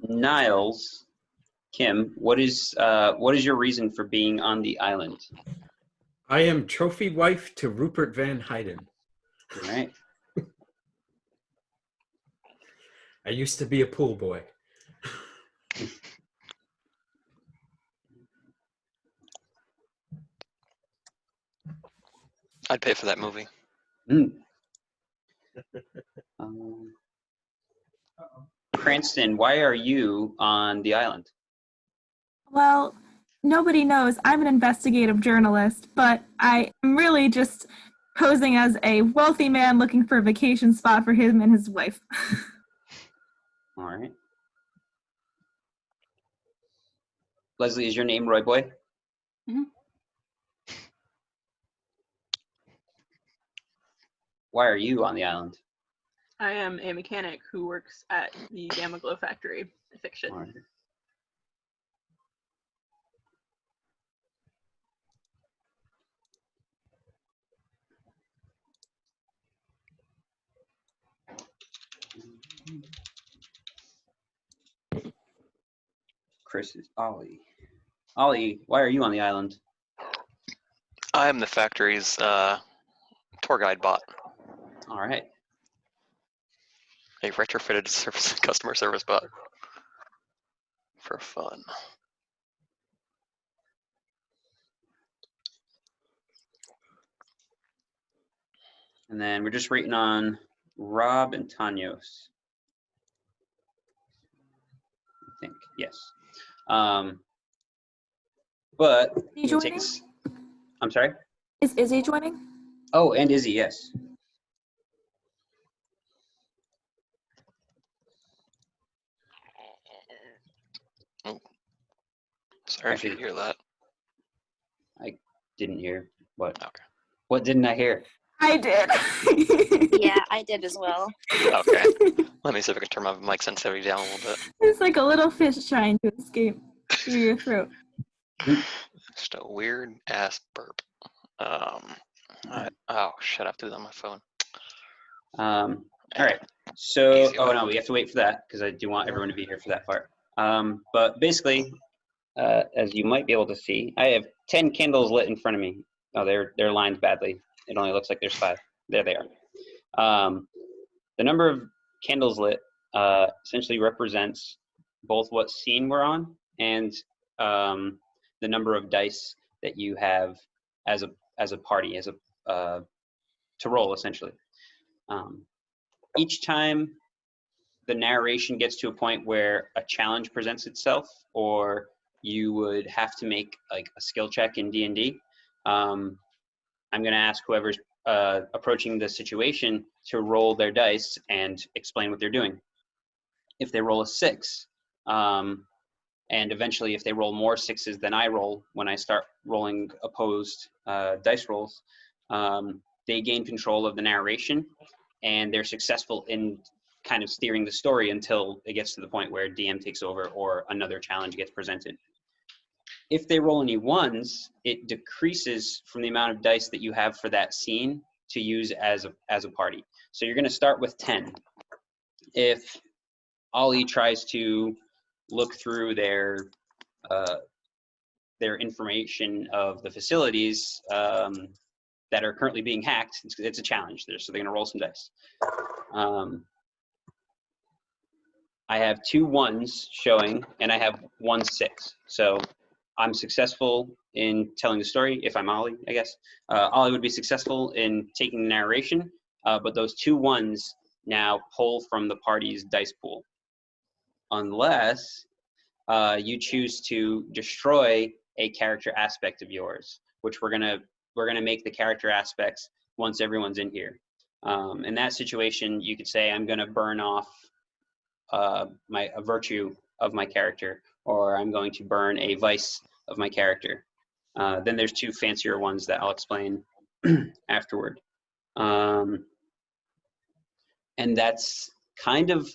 Niles, Kim, what is your reason for being on the island? I am trophy wife to Rupert Van Hayden. All right. I used to be a pool boy. I'd pay for that movie. Cranston, why are you on the island? Well, nobody knows I'm an investigative journalist, but I am really just posing as a wealthy man looking for a vacation spot for him and his wife. All right. Leslie, is your name Roy Boy? Mm-hmm. Why are you on the island? I am a mechanic who works at the Gamma Glow factory. Fiction. All right. Chris is Ollie. Ollie, why are you on the island? I am the factory's tour guide bot. All right. A retrofitted customer service bot. For fun. And then we're just waiting on Rob and Tanyos. I think, yes. But Is he joining? I'm sorry? Is Izzy joining? Oh, and Izzy, yes. Oh. Sorry if you Actually, hear that. I didn't hear. What? Okay. What didn't I hear? I did. Yeah, I did as well. Okay. Let me see if I can turn my mic sensitivity down a little bit. It's like a little fish trying to escape through your throat. Just a weird ass burp. Oh shit! I have to do that on my phone. All right. So, oh no, we have to wait for that because I do want everyone to be here for that part. But basically, as you might be able to see, I have 10 candles lit in front of me. Oh, they're lined badly. It only looks like there's 5. There they are. The number of candles lit essentially represents both what scene we're on and the number of dice that you have as a party, to roll essentially. Each time the narration gets to a point where a challenge presents itself, or you would have to make like a skill check in D&D, I'm going to ask whoever's approaching the situation to roll their dice and explain what they're doing. If they roll a 6, and eventually if they roll more 6s than I roll when I start rolling opposed dice rolls, they gain control of the narration, and they're successful in kind of steering the story until it gets to the point where DM takes over or another challenge gets presented. If they roll any 1s, it decreases from the amount of dice that you have for that scene to use as a party. So you're going to start with 10. If Ollie tries to look through their information of the facilities that are currently being hacked, it's a challenge there, so they're going to roll some dice. I have 2 1s showing, and I have 1 6. So I'm successful in telling the story, if I'm Ollie, I guess. Ollie would be successful in taking the narration, but those 2 1s now pull from the party's dice pool. Unless you choose to destroy a character aspect of yours, which we're gonna make the character aspects once everyone's in here. In that situation, you could say, I'm gonna burn off a virtue of my character, or I'm going to burn a vice of my character. Then there's 2 fancier ones that I'll explain afterward. And that's kind of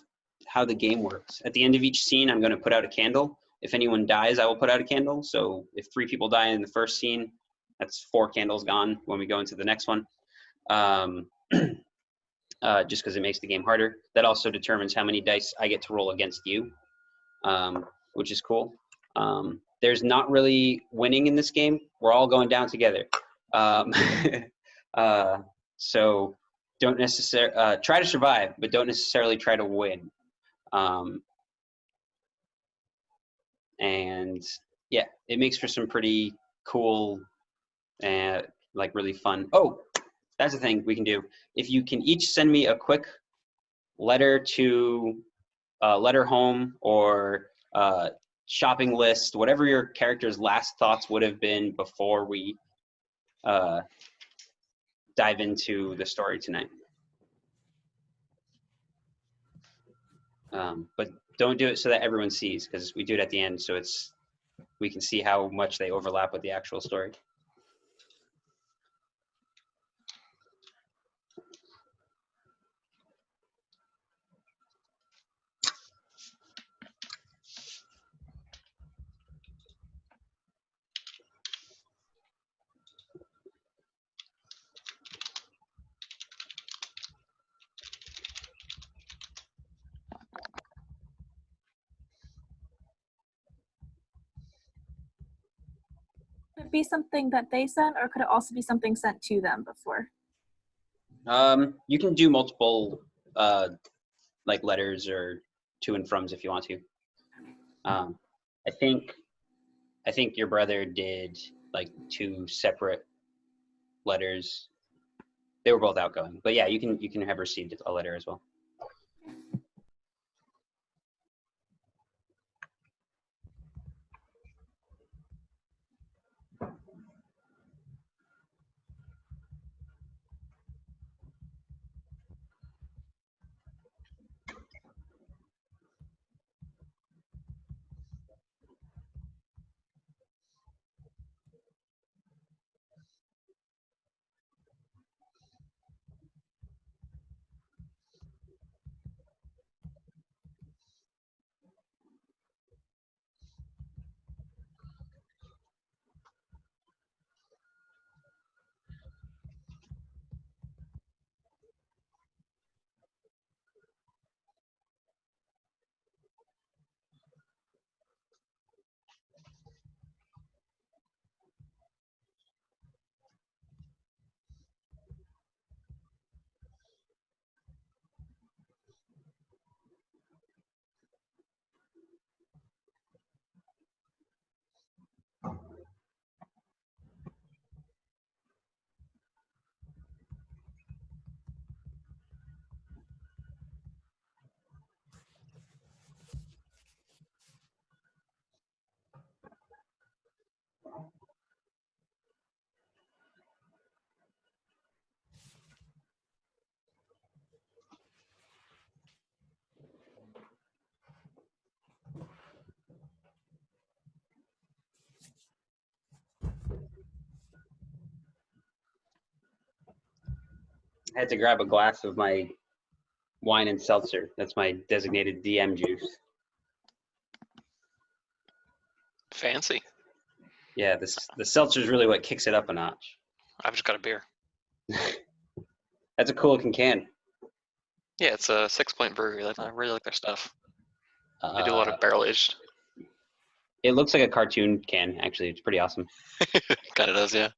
how the game works. At the end of each scene, I'm going to put out a candle. If anyone dies, I will put out a candle. So if 3 people die in the first scene, that's 4 candles gone when we go into the next one. just because it makes the game harder. That also determines how many dice I get to roll against you, which is cool. There's not really winning in this game. We're all going down together. So don't necessarily try to survive, but don't necessarily try to win. And yeah, it makes for some pretty cool and like really fun. Oh, that's the thing we can do. If you can each send me a quick letter to letter home or shopping list, whatever your character's last thoughts would have been before we dive into the story tonight. But don't do it so that everyone sees, because we do it at the end, so we can see how much they overlap with the actual story. Could it be something that they sent, or could it also be something sent to them before? You can do multiple like letters or to and froms if you want to. I think your brother did like 2 separate letters. They were both outgoing, but yeah, you can have received a letter as well. I had to grab a glass of my wine and seltzer. That's my designated DM juice. Fancy. Yeah, the seltzer is really what kicks it up a notch. I've just got a beer. That's a cool looking can. Yeah, it's a 6 Point Brewery. I really like their stuff. They do a lot of barrel aged. It looks like a cartoon can, actually. It's pretty awesome. Kind of does, yeah.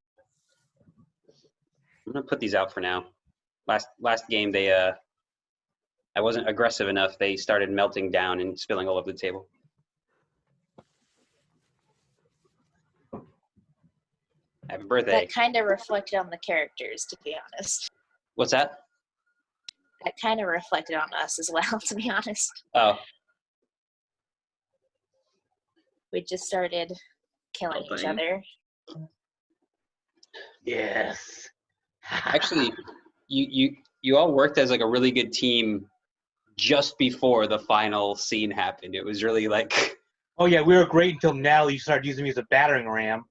I'm gonna put these out for now. Last game, they I wasn't aggressive enough. They started melting down and spilling all over the table. Happy birthday. That kind of reflected on the characters, to be honest. What's that? That kind of reflected on us as well, to be honest. Oh, We just started killing each other. Yes. actually, you all worked as like a really good team just before the final scene happened. It was really like. Oh yeah, we were great until Natalie started using me as a battering ram.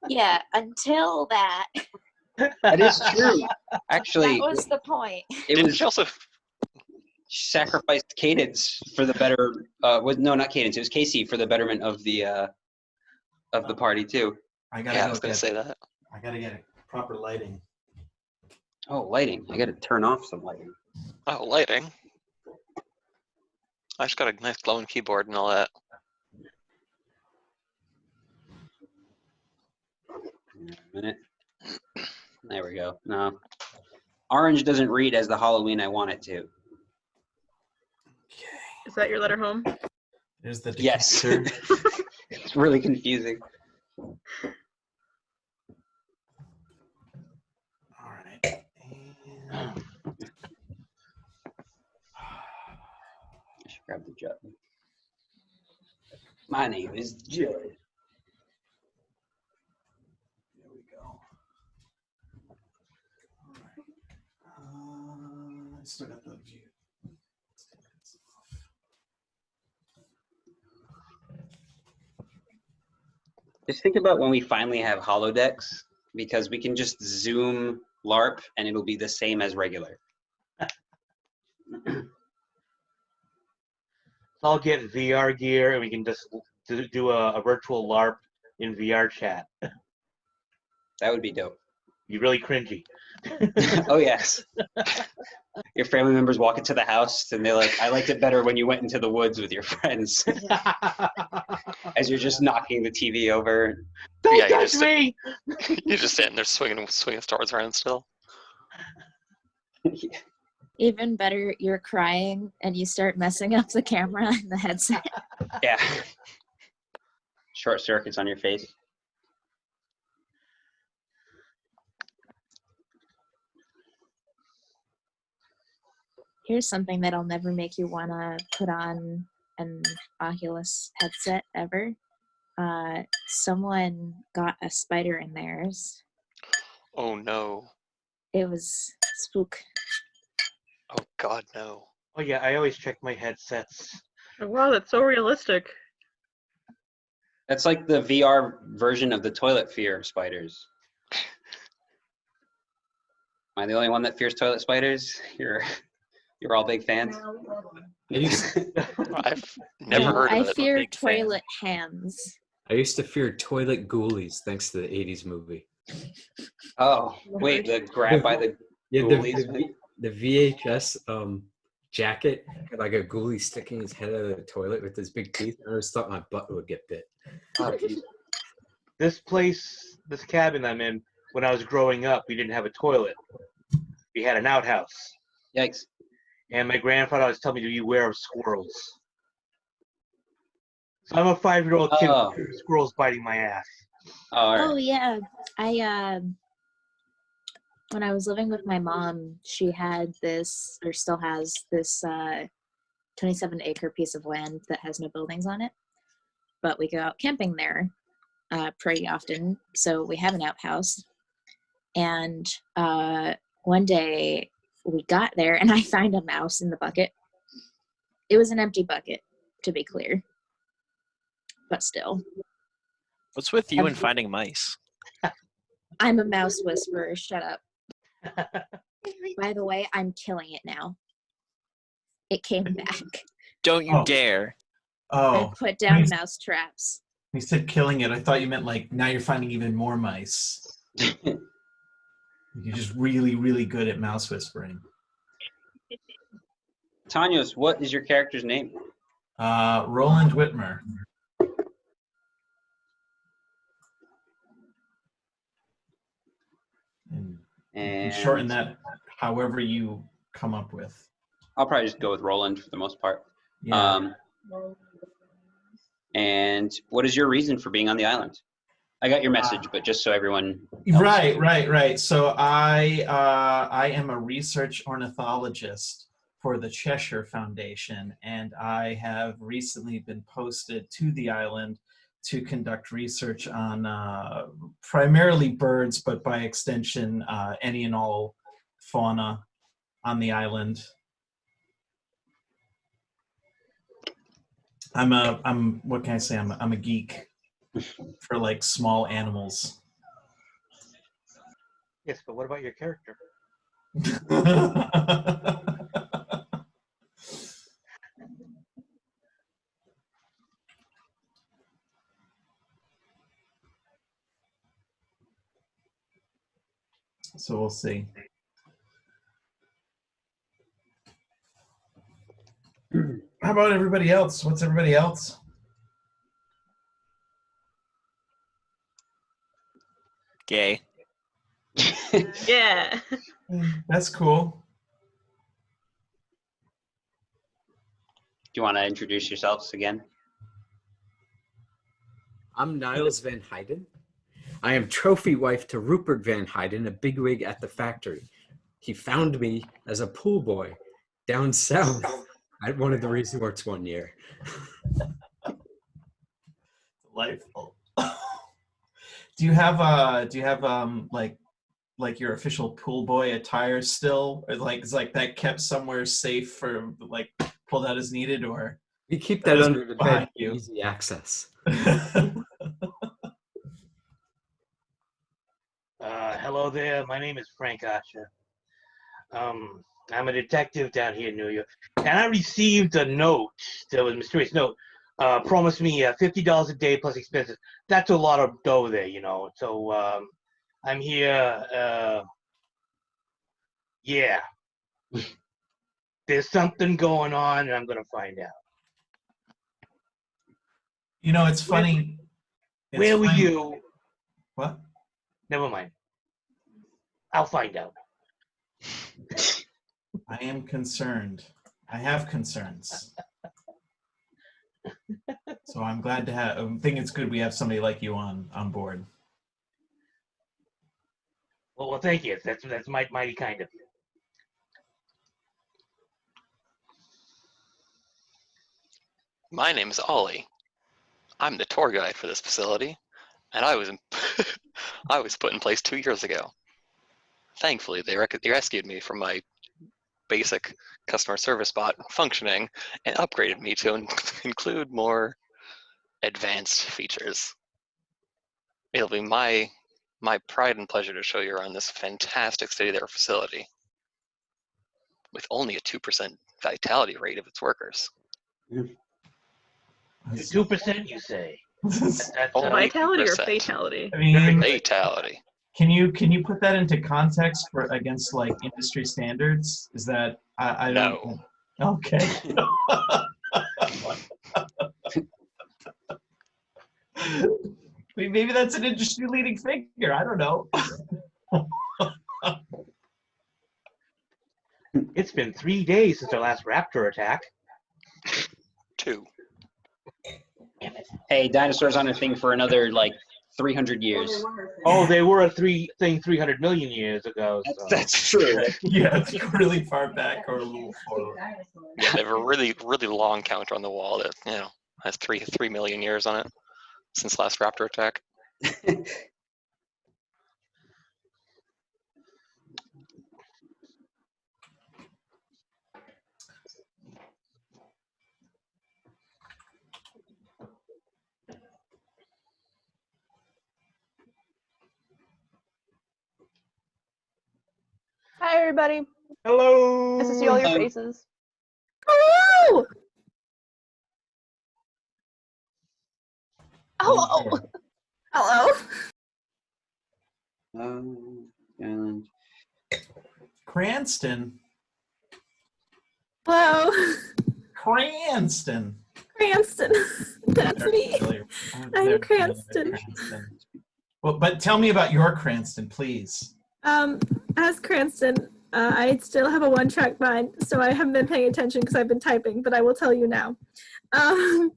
Yeah, until that. That is true. Actually, That was the point. it Didn't was you also? sacrificed Cadence for the better. No, not Cadence. It was Casey for the betterment of the party too. I gotta Yeah, I go was gonna get, say that. I gotta get proper lighting. Oh, lighting. I got to turn off some lighting. Oh, lighting. I just got a nice glowing keyboard and all that. A minute. There we go. No. Orange doesn't read as the Halloween I want it to. Okay. Is that your letter home? There's the Yes. decanter. It's really confusing. All right. And... I should grab the jug. My name is Judd. There we go. All right. I still got the view. Just think about when we finally have holodecks, because we can just zoom LARP and it'll be the same as regular. So I'll get VR gear and we can just do a virtual LARP in VR chat. That would be dope. Be really cringy. Oh, yes. Your family members walk into the house and they're like, I liked it better when you went into the woods with your friends. As you're just knocking the TV over. Don't Yeah, you touch just- me! You're just sitting there swinging Star Wars around still. Even better, you're crying and you start messing up the camera and the headset. Yeah. Short circuits on your face. Here's something that'll never make you want to put on an Oculus headset ever. Someone got a spider in theirs. Oh no. It was spook. Oh god, no. Oh yeah, I always check my headsets. Oh, wow, that's so realistic. That's like the VR version of the toilet fear of spiders. Am I the only one that fears toilet spiders? You're all big fans? I used, I've never heard I of it. fear big fan. toilet hands. I used to fear toilet ghoulies thanks to the 80s movie. Oh, wait, the grab by the Yeah, ghoulies? the VHS jacket had like a ghoulie sticking his head out of the toilet with his big teeth. I always thought my butt would get bit. Oh, geez. This cabin I'm in, when I was growing up, we didn't have a toilet. We had an outhouse. Yikes. And my grandfather always told me to beware of squirrels. So I'm a 5-year-old kid Oh. with squirrels biting my ass. Oh, all Oh right. yeah, I when I was living with my mom, she had this, or still has this, 27-acre piece of land that has no buildings on it. But we go out camping there pretty often, so we have an outhouse. And one day we got there, and I find a mouse in the bucket. It was an empty bucket, to be clear, but still. What's with you and finding mice? I'm a mouse whisperer. Shut up. By the way, I'm killing it now. It came back. Don't you Oh. dare. I Oh, put down nice. mouse traps. you said killing it. I thought you meant like now you're finding even more mice. You're just really, really good at mouse whispering. Tanyos, what is your character's name? Roland Whitmer. And And shorten that however you come up with. I'll probably just go with Roland for the most part. Yeah. And what is your reason for being on the island? I got your message, but just so everyone else. Right. So I am a research ornithologist for the Cheshire Foundation, and I have recently been posted to the island to conduct research on primarily birds, but by extension, any and all fauna on the island. What can I say? I'm a geek for like small animals. Yes, but what about your character? So we'll see. How about everybody else? What's everybody else? Gay. Yeah. That's cool. Do you want to introduce yourselves again? I'm Niles Van Heiden. I am trophy wife to Rupert Van Heiden, a bigwig at the factory. He found me as a pool boy down south at one of the resorts one year. Delightful. Do you have like your official pool boy attire still, or like is like that kept somewhere safe for like pulled out as needed, or We keep that Those under the bed behind for you. easy access. Hello there. My name is Frank Archer. I'm a detective down here in New York, and I received a note. There was a mysterious note. Promised me $50 a day plus expenses. That's a lot of dough there, you know. So I'm here. Yeah, there's something going on, and I'm gonna find out. You know, it's funny. It's Where were funny- you? What? Never mind. I'll find out. I am concerned. I have concerns. So I'm glad to have. I think it's good we have somebody like you on board. Well, thank you. That's mighty kind of you. My name is Ollie. I'm the tour guide for this facility, and I was I was put in place 2 years ago. Thankfully, they rescued me from my basic customer service bot functioning and upgraded me to include more advanced features. It'll be my pride and pleasure to show you around this fantastic state-of-the-art facility with only a 2% vitality rate of its workers. 2%, you say? That's, Only Vitality or 2%. fatality? I mean, Fatality. can you put that into context for against like industry standards? Is that I don't. No. Okay. Maybe that's an industry leading figure. I don't know. It's been 3 days since our last raptor attack. 2. Hey, dinosaurs aren't a thing for another like 300 years. Oh, they were a 300 million years ago. So. That's true. Yeah, it's really far back or a little forward. Yeah, they have a really long counter on the wall that has 3 million years on it since last raptor attack. Hi, everybody. Hello. Nice to see all your Hello. faces. Hello! Hello. Hello. And Cranston. Hello. Cranston. Cranston. That's Very me. familiar. I'm very familiar with Cranston. Cranston. Well, but tell me about your Cranston, please. As Cranston, I still have a one-track mind, so I haven't been paying attention because I've been typing, but I will tell you now. I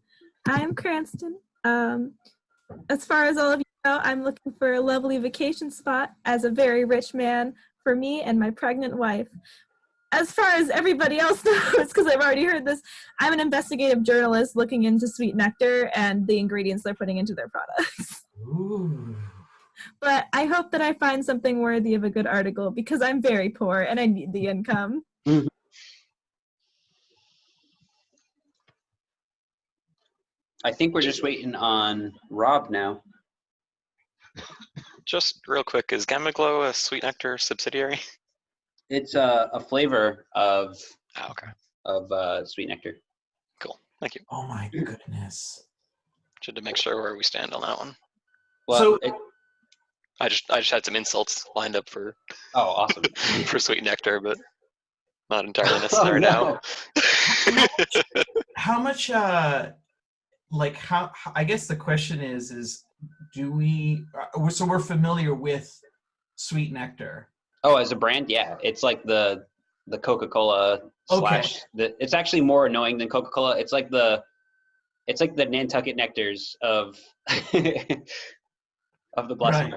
am Cranston. As far as all of you know, I'm looking for a lovely vacation spot as a very rich man for me and my pregnant wife. As far as everybody else knows, because I've already heard this, I'm an investigative journalist looking into Sweet Nectar and the ingredients they're putting into their products. Ooh. But I hope that I find something worthy of a good article because I'm very poor and I need the income. I think we're just waiting on Rob now. Just real quick, is Gamma Glow a Sweet Nectar subsidiary? It's a flavor of Oh, okay. Sweet Nectar. Cool. Thank you. Oh my goodness. Just to make sure where we stand on that one. Well, So- I just had some insults lined up for oh, awesome. for Sweet Nectar, but not entirely necessary now. how much like how I guess the question is do we so we're familiar with Sweet Nectar. Oh, as a brand, yeah, it's like the Coca-Cola slash. It's actually more annoying than Coca-Cola. It's like the Nantucket Nectars of of the Blessing.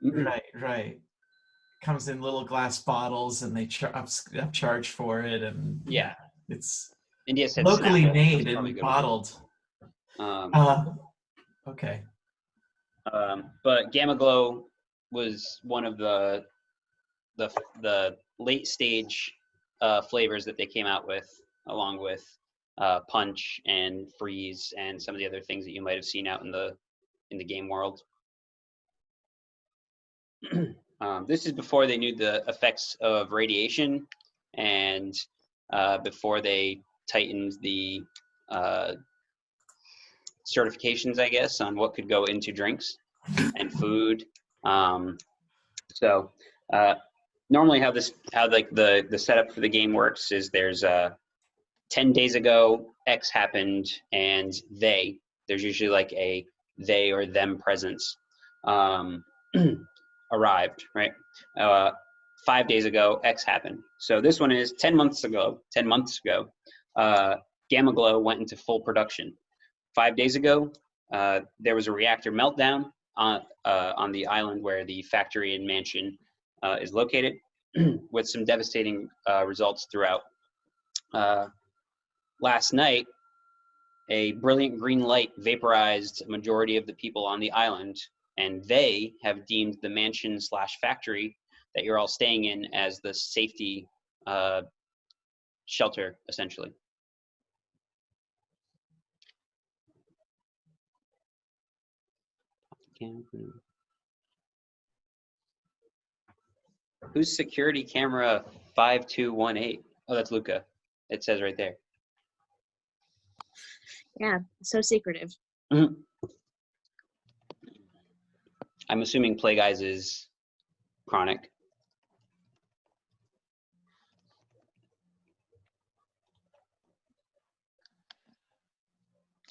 Right. Comes in little glass bottles, and they upcharge for it, and Yeah, it's India said locally Snapple. made That's probably and good. bottled. Okay. But Gamma Glow was one of the late stage flavors that they came out with, along with Punch and Freeze and some of the other things that you might have seen out in the game world. This is before they knew the effects of radiation, and before they tightened the certifications, I guess, on what could go into drinks and food. So normally how the setup for the game works is there's 10 days ago X happened, and there's usually like a they or them presence arrived, right? 5 days ago X happened. So this one is 10 months ago. Gamma Glow went into full production. 5 days ago, there was a reactor meltdown on the island where the factory and mansion is located, with some devastating results throughout. Last night, a brilliant green light vaporized a majority of the people on the island, and they have deemed the mansion slash factory that you're all staying in as the safety shelter, essentially. Who's security camera 5218? Oh, that's Luca. It says right there. Yeah, so secretive. Mm-hmm. I'm assuming Plague Eyes is chronic.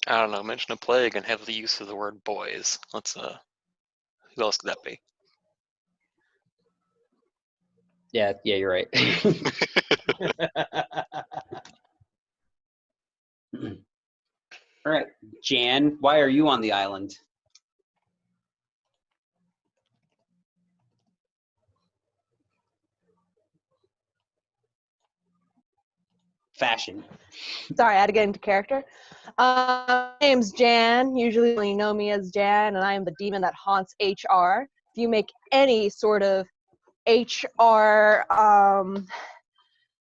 I don't know. Mention a plague and have the use of the word boys. Let's who else could that be? Yeah, you're right. All right, Jan, why are you on the island? Fashion. Sorry, I had to get into character. My name's Jan. Usually you know me as Jan, and I am the demon that haunts HR. If you make any sort of HR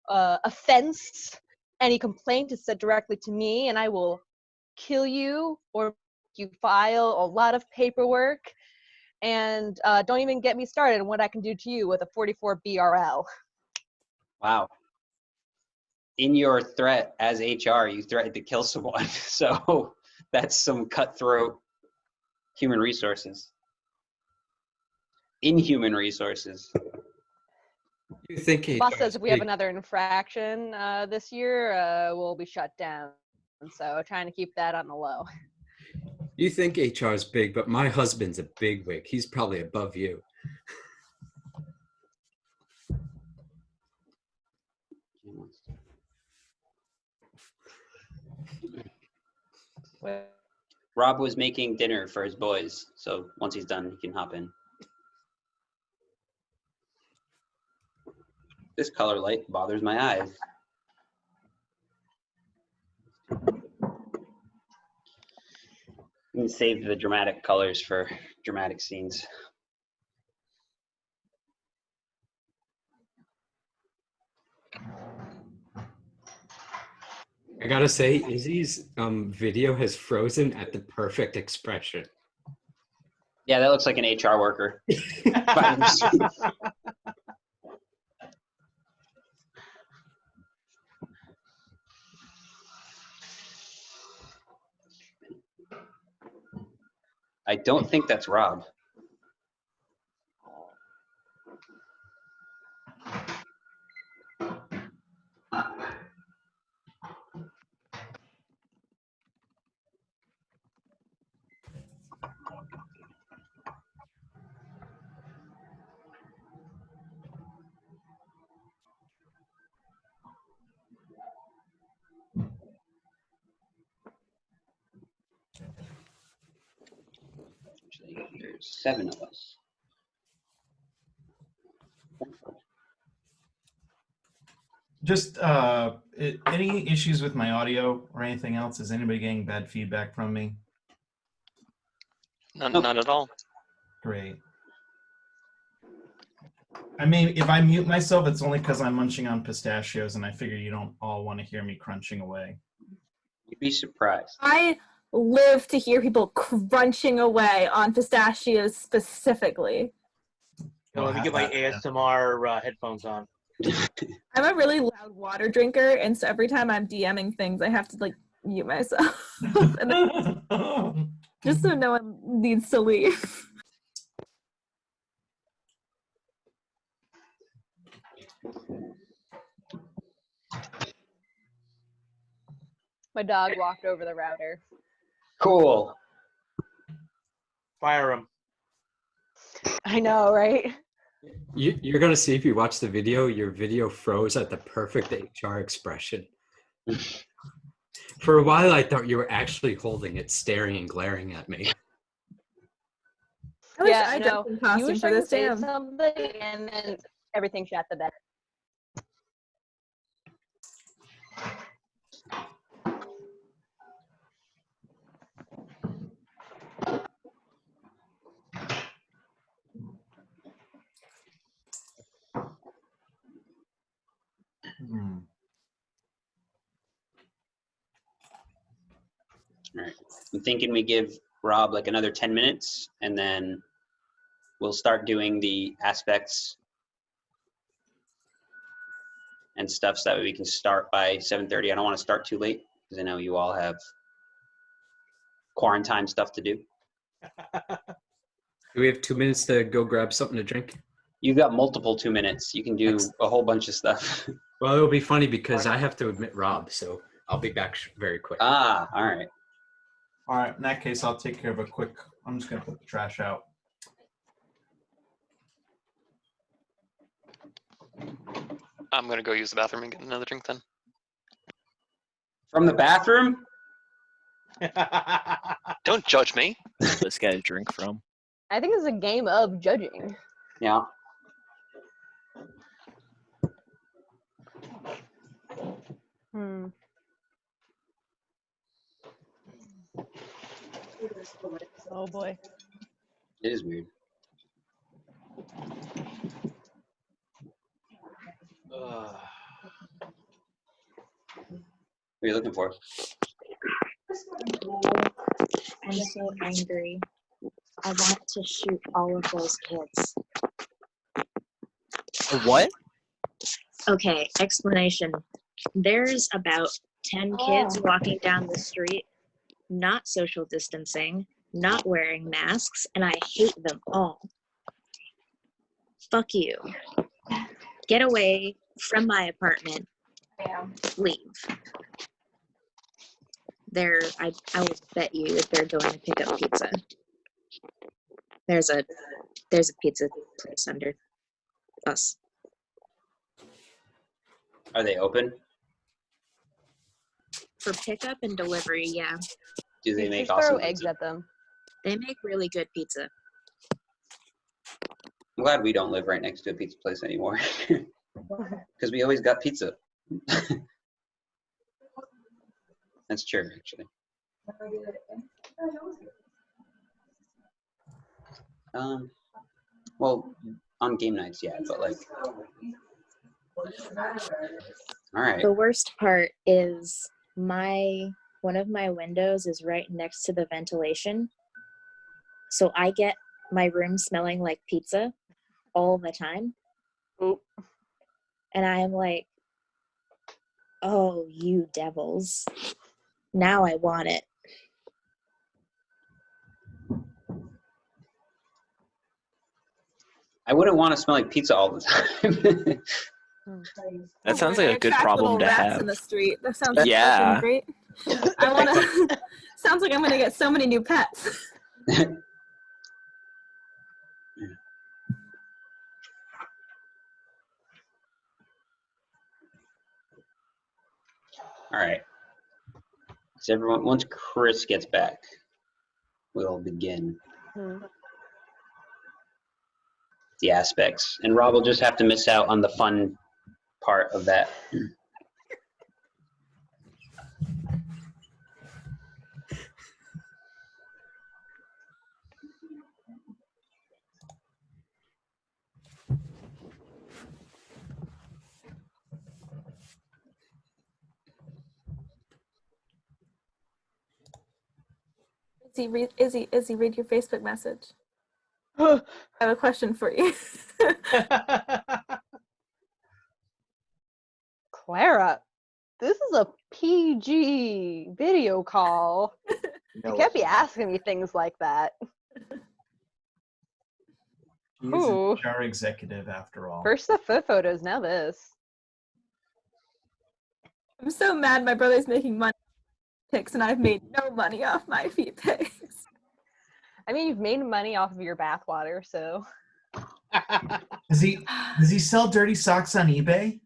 offense, any complaint is sent directly to me, and I will kill you or make you file a lot of paperwork. And don't even get me started on what I can do to you with a 44 BRL. Wow. In your threat as HR, you threatened to kill someone. So that's some cutthroat human resources. Inhuman resources. You think Boss says if we have another infraction this year, we'll be shut down. So trying to keep that on the low. You think HR is big, but my husband's a bigwig. He's probably above you. Rob was making dinner for his boys, so once he's done, he can hop in. This color light bothers my eyes. You can save the dramatic colors for dramatic scenes. I gotta say, Izzy's video has frozen at the perfect expression. Yeah, that looks like an HR worker. I don't think that's Rob. there's 7 of us. Just any issues with my audio or anything else? Is anybody getting bad feedback from me? None, Nope. none at all. Great. I mean, if I mute myself, it's only because I'm munching on pistachios, and I figure you don't all want to hear me crunching away. You'd be surprised. I live to hear people crunching away on pistachios specifically. So let me get my ASMR headphones on. I'm a really loud water drinker, and so every time I'm DMing things, I have to like mute myself, and then, just so no one needs to leave. My dog walked over the router. Cool. Fire him. I know, right? You're gonna see if you watch the video, your video froze at the perfect HR expression. For a while, I thought you were actually holding it, staring and glaring at me. I wish Yeah, I no. dressed in You costume were for trying to this. say Damn. something, and then everything shot the bed. Hmm. All right. I'm thinking we give Rob like another 10 minutes, and then we'll start doing the aspects and stuff so that we can start by 7:30. I don't want to start too late because I know you all have quarantine stuff to do. Do we have 2 minutes to go grab something to drink? You've got multiple 2 minutes. You can do a whole bunch of stuff. Well, it'll be funny because I have to admit Rob, so I'll be back very quick. Ah, all right. All right, in that case, I'll take care of a quick. I'm just gonna put the trash out. I'm gonna go use the bathroom and get another drink then. From the bathroom? Don't judge me. Let's get a drink from. I think it's a game of judging. Yeah. Hmm. Oh boy. It is weird. Ugh. What are you looking for? I'm so angry. I want to shoot all of those kids. What? Okay, explanation. There's about 10 kids walking down the street, not social distancing, not wearing masks, and I hate them all. Fuck you. Get away from my apartment. Leave. I will bet you that they're going to pick up pizza. There's a pizza place under us. Are they open? For pickup and delivery, yeah. Do they You make should awesome throw eggs pizza? at them. They make really good pizza. I'm glad we don't live right next to a pizza place anymore. Because we always got pizza. That's true, actually. Well, on game nights, yeah, but like, all right. The worst part is one of my windows is right next to the ventilation. So I get my room smelling like pizza all the time. Oop. And I'm like, oh, you devils. Now I want it. I wouldn't want to smell like pizza all the time. That sounds like a good Attract problem little to rats have. in the street. That sounds Yeah. fucking great. I want to. Sounds like I'm gonna get so many new pets. All right. So everyone, once Chris gets back, we'll begin. Hmm. the aspects. And Rob will just have to miss out on the fun part of that. Izzy, read your Facebook message. I have a question for you. Clara, this is a PG video call. You can't be asking me things like that. He's Who? a HR executive after all. First the foot photos, now this. I'm so mad my brother's making money off pics and I've made no money off my feet pics. I mean, you've made money off of your bathwater, so. Does he sell dirty socks on eBay?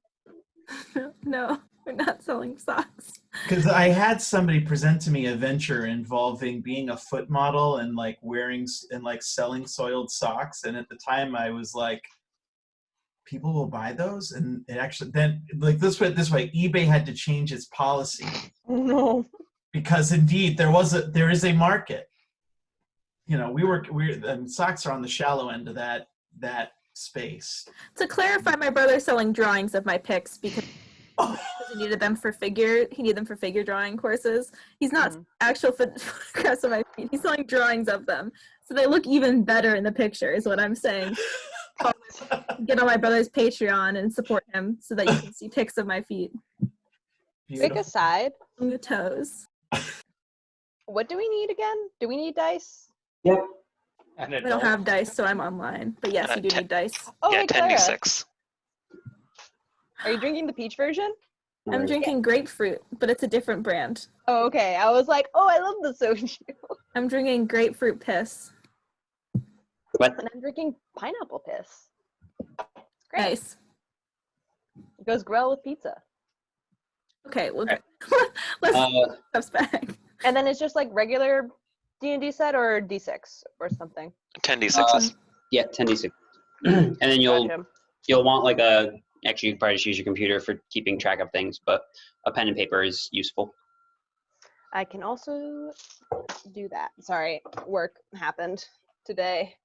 No, we're not selling socks. Because I had somebody present to me a venture involving being a foot model and like wearing and like selling soiled socks. And at the time I was like, people will buy those? And it actually then like this way, eBay had to change its policy. No. Because indeed there is a market. You know, socks are on the shallow end of that space. To clarify, my brother's selling drawings of my pics because he needed them for figure drawing courses. He's not actual photographs of my feet. He's selling drawings of them. So they look even better in the picture is what I'm saying. Get on my brother's Patreon and support him so that you can see pics of my feet. Quick aside. On the toes. What do we need again? Do we need dice? Yep. I don't have dice, so I'm online. But yes, you do need dice. Oh, Yeah, hey, Clara. 10d6. Are you drinking the peach version? I'm drinking grapefruit, but it's a different brand. Oh, okay. I was like, oh, I love the soju. I'm drinking grapefruit piss. What? And I'm drinking pineapple piss. It's great. Nice. It goes well with pizza. Okay, well, let's steps back. And then it's just like regular D&D set or D6 or something. 10d6s. Yeah, 10d6. And then Gotcha. you'll want actually you can probably just use your computer for keeping track of things, but a pen and paper is useful. I can also do that. Sorry, work happened today.